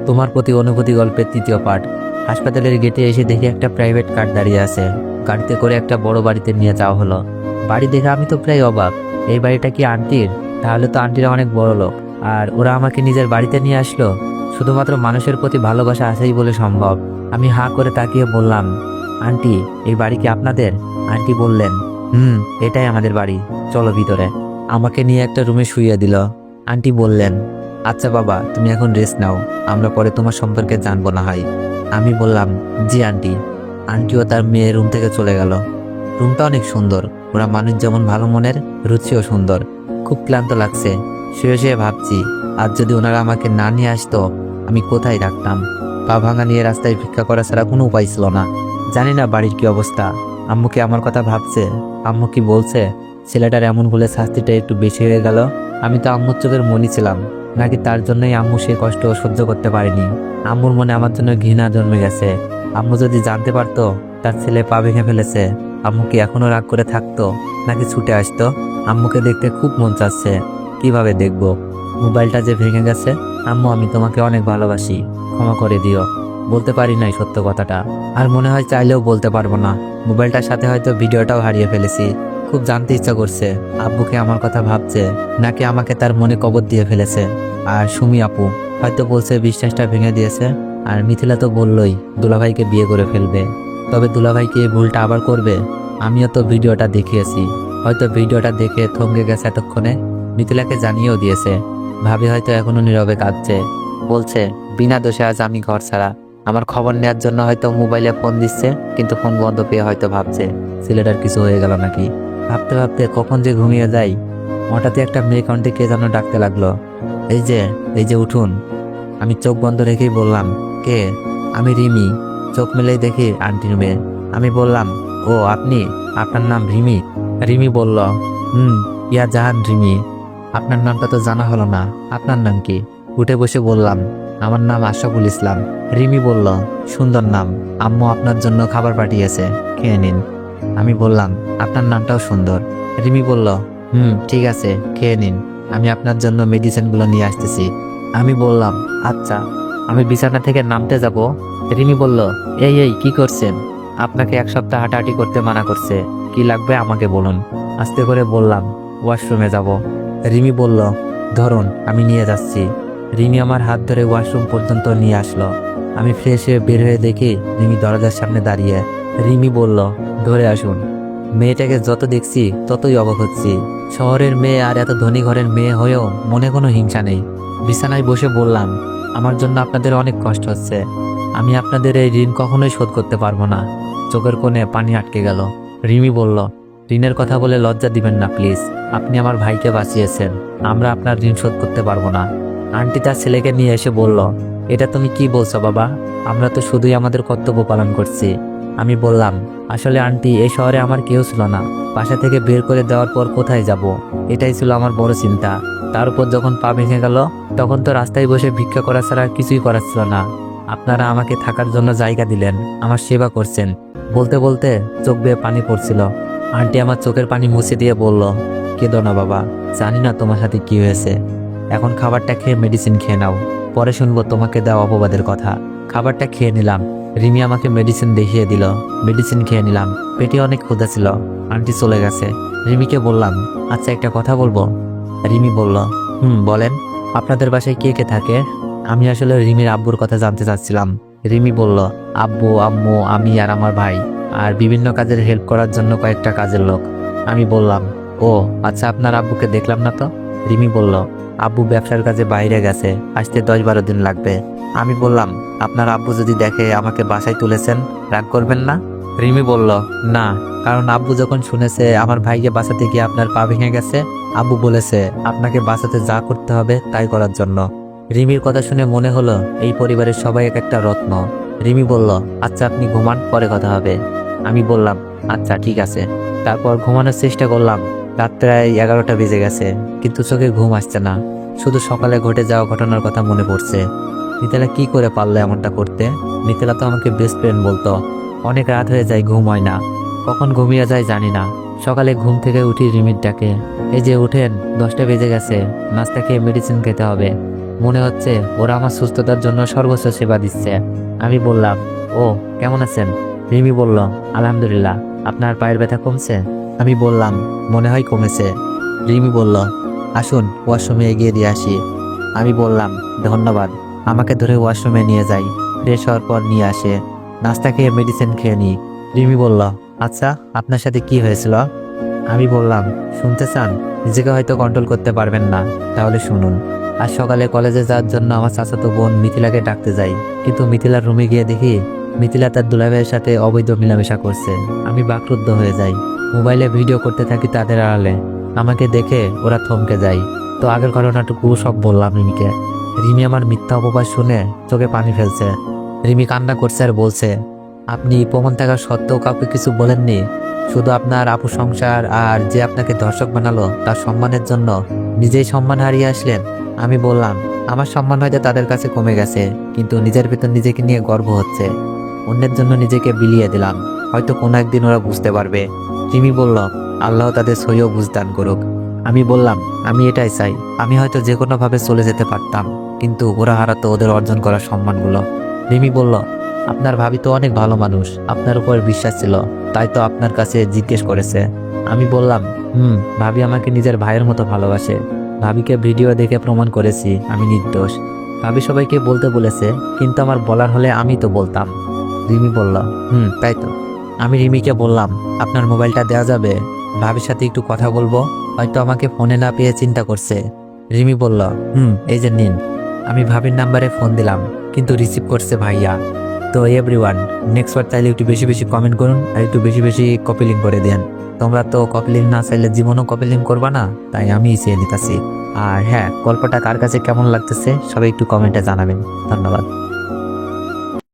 তোমার প্রতি অনুভূতি গল্পের তৃতীয় পার্ট। হাসপাতালের গেটে এসে দেখি একটা প্রাইভেট কার দাঁড়িয়ে আছে। গাড়িতে করে একটা বড় বাড়িতে নিয়ে যাওয়া হলো। বাড়ি দেখে আমি তো প্রায় অবাক। এই বাড়িটা কি আন্টির? তাহলে তো আন্টিরা অনেক বড় লোক, আর ওরা আমাকে নিজের বাড়িতে নিয়ে আসলো শুধুমাত্র মানুষের প্রতি ভালোবাসা আছেই বলে সম্ভব। আমি হাঁ করে তাকিয়ে বললাম, আন্টি, এই বাড়ি কি আপনাদের? আন্টি বললেন, এটাই আমাদের বাড়ি, চলো ভিতরে। আমাকে নিয়ে একটা রুমে শুইয়ে দিল। আন্টি বললেন, আচ্ছা বাবা, তুমি এখন রেস্ট নাও, আমরা পরে তোমার সম্পর্কে জানবো না হয়। আমি বললাম, জি আন্টি। আন্টিও তার মেয়ের রুম থেকে চলে গেল। রুমটা অনেক সুন্দর, ওরা মানুষ যেমন ভালো মনের, রুচিও সুন্দর। খুব ক্লান্ত লাগছে, শুয়ে শুয়ে ভাবছি, আজ যদি ওনারা আমাকে না নিয়ে আসতো আমি কোথায় রাখতাম। পা ভাঙা নিয়ে রাস্তায় ভিক্ষা করা ছাড়া কোনো উপায় ছিল না। জানি না বাড়ির কি অবস্থা। আম্মু কি আমার কথা ভাবছে? আম্মু কি বলছে? ছেলেটার এমন ভুলে শাস্তিটা একটু বেশি হয়ে গেল। আমি তো আম্মুর চোখের মনি ছিলাম, নাকি তার জন্যই আম্মু সে কষ্ট সহ্য করতে পারেনি? আম্মুর মনে আমার জন্য ঘৃণা জন্মে গেছে। আম্মু যদি জানতে পারতো তার ছেলে পা ভেঙে ফেলেছে, আম্মু কি এখনো রাগ করে থাকতো, নাকি ছুটে আসতো? আম্মুকে দেখতে খুব মন চাচ্ছে, কিভাবে দেখবো? মোবাইলটা যে ভেঙে গেছে। আম্মু, আমি তোমাকে অনেক ভালোবাসি, ক্ষমা করে দিও। বলতে পারি নাই সত্য কথাটা, আর মনে হয় চাইলেও বলতে পারবো না। মোবাইলটার সাথে হয়তো ভিডিওটাও হারিয়ে ফেলেছি। খুব জানতে ইচ্ছা করছে, আব্বুকে আমার কথা ভাবছে, নাকি আমাকে তার মনে কবর দিয়ে ফেলেছে। আর সুমি আপু হয়তো বলছে বিশ্বাসটা ভেঙে দিয়েছে। আর মিথিলা তো বললই দুলাভাইকে বিয়ে করে ফেলবে। তবে দুলাভাইকে এই ভুলটা আবার করবে? আমিও তো ভিডিওটা দেখিয়েছি, হয়তো ভিডিওটা দেখে থমকে গেছে এতক্ষণে। মিথিলাকে জানিয়েও দিয়েছে। ভাবি হয়তো এখনো নীরবে কাঁদছে, বলছে বিনা দোষে আজ আমি ঘর ছাড়া। আমার খবর নেওয়ার জন্য হয়তো মোবাইলে ফোন দিচ্ছে, কিন্তু ফোন বন্ধ পেয়ে হয়তো ভাবছে ছেলেটার কিছু হয়ে গেল নাকি। ভাবতে ভাবতে কখন যে ঘুমিয়ে যাই। হঠাৎই একটা মেয়ে কণ্ঠে কে যেন ডাকতে লাগলো, এই যে, এই যে উঠুন। আমি চোখ বন্ধ রেখেই বললাম, কে? আমি রিমি। চোখ মেলেই দেখি আন্টির মেয়ে। আমি বললাম, ও আপনি? আপনার নাম রিমি? রিমি বলল, ইয়া জাহান রিমি। আপনার নামটা তো জানা হলো না, আপনার নাম কি? উঠে বসে বললাম, আমার নাম আশরাফুল ইসলাম। রিমি বলল, সুন্দর নাম, আম্মু আপনার জন্য খাবার পাঠিয়েছে, খেয়ে নিন। আমি বললাম, আপনার নামটাও সুন্দর। রিমি বলল, ঠিক আছে, খেয়ে নিন, আমি আপনার জন্য মেডিসিনগুলো নিয়ে আসতেছি। আমি বললাম, আচ্ছা। আমি বিছানা থেকে নামতে যাব। রিমি বলল, এই এই কি করছেন? আপনাকে এক সপ্তাহ হাঁটাহাঁটি করতে মানা করছে, কি লাগবে আমাকে বলুন। আস্তে করে বললাম, ওয়াশরুমে যাব। রিমি বলল, ধরুন, আমি নিয়ে যাচ্ছি। রিমি আমার হাত ধরে ওয়াশরুম পর্যন্ত নিয়ে আসলো। আমি ফ্রেশ হয়ে বের হয়ে দেখি রিমি দরজার সামনে দাঁড়িয়ে। রিমি বলল, ধরে আসুন। মেয়েটাকে যত দেখছি ততই অবাক হচ্ছি। শহরের মেয়ে আর এত ধনী ঘরের মেয়ে হয়েও মনে কোনো হিংসা নেই। বিছানায় বসে বললাম, আমার জন্য আপনাদের অনেক কষ্ট হচ্ছে। আমি আপনাদের এই ঋণ কখনোই শোধ করতে পারবো না। চোখের কোণে পানি আটকে গেল। রিমি বলল, ঋণের কথা বলে লজ্জা দিবেন না প্লিজ। আপনি আমার ভাইকে বাঁচিয়েছেন, আমরা আপনার ঋণ শোধ করতে পারবো না। আন্টি তার ছেলেকে নিয়ে এসে বলল, এটা তুমি কি বলছো বাবা? আমরা তো শুধুই আমাদের কর্তব্য পালন করছি। আমি বললাম, আসলে আন্টি, এই শহরে আমার কেউ ছিল না। বাসা থেকে বের করে দেওয়ার পর কোথায় যাব, এটাই ছিল আমার বড় চিন্তা। তার উপর যখন পা ভেঙে গেল, তখন তো রাস্তায় বসে ভিক্ষা করা ছাড়া কিছুই করার ছিল না। আপনারা আমাকে থাকার জন্য জায়গা দিলেন, আমার সেবা করছেন। বলতে বলতে চোখ বেয়ে পানি পড়ছিল। আন্টি আমার চোখের পানি মুছে দিয়ে বলল, কেঁদো না বাবা, জানি না তোমার সাথে কি হয়েছে। এখন খাবারটা খেয়ে মেডিসিন খেয়ে নাও, পরে শুনবো তোমাকে দেওয়া অপবাদের কথা। খাবারটা খেয়ে নিলাম। রিমি আমাকে মেডিসিন দেখিয়ে দিল। মেডিসিন খেয়ে নিলাম। পেটে অনেক ক্ষুধা ছিল। আন্টি চলে গেছে। রিমিকে বললাম, আচ্ছা একটা কথা বলবো। রিমি বলল, বলেন। আপনাদের বাসায় কে কে থাকে? আমি আসলে রিমির আব্বুর কথা জানতে চাচ্ছিলাম। রিমি বলল, আব্বু, আম্মু, আমি আর আমার ভাই, আর বিভিন্ন কাজের হেল্প করার জন্য কয়েকটা কাজের লোক। আমি বললাম, ও আচ্ছা, আপনার আব্বুকে দেখলাম না তো। রিমি বলল, আব্বু ব্যবসার কাজে বাইরে গেছে, আসতে 10-12 দিন লাগবে। আমি বললাম, আপনার আব্বু যদি দেখে আমাকে বাসায় তুলেছেন, রাগ করবেন না? রিমি বলল, না, কারণ আব্বু যখন শুনেছে আমার ভাইকে বাঁচাতে গিয়ে আপনার পা ভেঙে গেছে, আব্বু বলেছে আপনাকে বাঁচাতে যা করতে হবে তাই করার জন্য। রিমির কথা শুনে মনে হলো এই পরিবারের সবাই এক একটা রত্ন। রিমি বলল, আচ্ছা আপনি ঘুমান, পরে কথা হবে। আমি বললাম, আচ্ছা ঠিক আছে। তারপর ঘুমানোর চেষ্টা করলাম। রাত প্রায় 11টা বেজে গেছে, কিন্তু চোখে ঘুম আসছে না। শুধু সকালে ঘটে যাওয়া ঘটনার কথা মনে পড়ছে। মিথিলা কি করে পারলো এমনটা করতে? মিথিলা তো আমাকে বেস্ট ফ্রেন্ড বলতো। অনেক রাত হয়ে যায়, ঘুম হয় না। কখন ঘুমিয়ে যায় জানি না। সকালে ঘুম থেকে উঠি রিমির ডাকে, এই যে উঠেন, 10টা বেজে গেছে, নাস্তা খেয়ে মেডিসিন খেতে হবে। মনে হচ্ছে ওরা আমার সুস্থতার জন্য সর্বোচ্চ সেবা দিচ্ছে। আমি বললাম, ও কেমন আছেন? রিমি বলল, আলহামদুলিল্লাহ। আপনার পায়ের ব্যথা কমছে? আমি বললাম, মনে হয় কমেছে। রিমি বলল, আসুন ওয়াশরুমে এগিয়ে দিয়ে আসি। আমি বললাম, ধন্যবাদ। আমাকে ধরে ওয়াশরুমে নিয়ে যাই। ফ্রেশ হওয়ার পর নিয়ে আসে। নাস্তা খেয়ে মেডিসিন খেয়ে নিই। রিমি বলল, আচ্ছা আপনার সাথে কি হয়েছিল? আমি বললাম, শুনতে চান? নিজেকে হয়তো কন্ট্রোল করতে পারবেন না, তাহলে শুনুন। আজ সকালে কলেজে যাওয়ার জন্য আমার চাচাতো বোন মিথিলাকে ডাকতে যাই, কিন্তু মিথিলার রুমে গিয়ে দেখি মিথিলা তার দুলাভাইয়ের সাথে অবৈধ মেলামেশা করছে। আমি বাকরুদ্ধ হয়ে যাই। মোবাইলে ভিডিও করতে থাকি তাদের আড়ালে। আমাকে দেখে ওরা থমকে যায়। তো আগের ঘটনাটুকু সব বললাম রিমিকে। রিমি আমার মিথ্যা অপবাদ শুনে চোখে পানি ফেলছে। রিমি কান্না করছে আর বলছে, আপনি প্রমাণ থাকা সত্ত্বেও কাউকে কিছু বলেননি? শুধু আপনার আপু সংসার আর যে আপনাকে দর্শক বানালো তার সম্মানের জন্য নিজেই সম্মান হারিয়ে আসলেন? আমি বললাম, আমার সম্মান হয়তো তাদের কাছে কমে গেছে, কিন্তু নিজের ভেতর নিজেকে নিয়ে গর্ব হচ্ছে। অন্যের জন্য নিজেকে বিলিয়ে দিলাম, হয়তো কোনো একদিন ওরা বুঝতে পারবে। রিমি বলল, আল্লাহ তাদের সইও বুঝদান করুক। আমি বললাম, আমি এটাই চাই। আমি হয়তো যে কোনোভাবে চলে যেতে পারতাম, কিন্তু ওরা হারাতো ওদের অর্জন করা সম্মানগুলো। রিমি বলল, আপনার ভাবি তো অনেক ভালো মানুষ, আপনার উপর বিশ্বাস ছিল, তাই তো আপনার কাছে জিজ্ঞেস করেছে। আমি বললাম, ভাবি আমাকে নিজের ভাইয়ের মতো ভালোবাসে। ভাবিকে ভিডিও দেখে প্রমাণ করেছি আমি নির্দোষ। ভাবি সবাইকে বলতে বলেছে, কিন্তু আমার বলার হলে আমি তো বলতাম। রিমি বলল, তাই তো। আমি রিমিকে বললাম, আপনার মোবাইলটা দেওয়া যাবে? ভাবির সাথে একটু কথা বলবো, হয়তো আমাকে ফোনে না পেয়ে চিন্তা করছে। রিমি বলল, এই যে নিন। আমি ভাবির নাম্বারে ফোন দিলাম, কিন্তু রিসিভ করছে ভাইয়া। তো এভরিওয়ান, নেক্সট বার চাইলে একটু বেশি বেশি কমেন্ট করুন আর একটু বেশি বেশি কপি লিঙ্ক করে দেন। তোমরা তো কপি লিঙ্ক না চাইলে জীবনও কপি লিঙ্ক করবা না, তাই আমি চেয়ে নিতেছি। আর হ্যাঁ, গল্পটা কার কাছে কেমন লাগতেছে সবাই একটু কমেন্টে জানাবেন। ধন্যবাদ।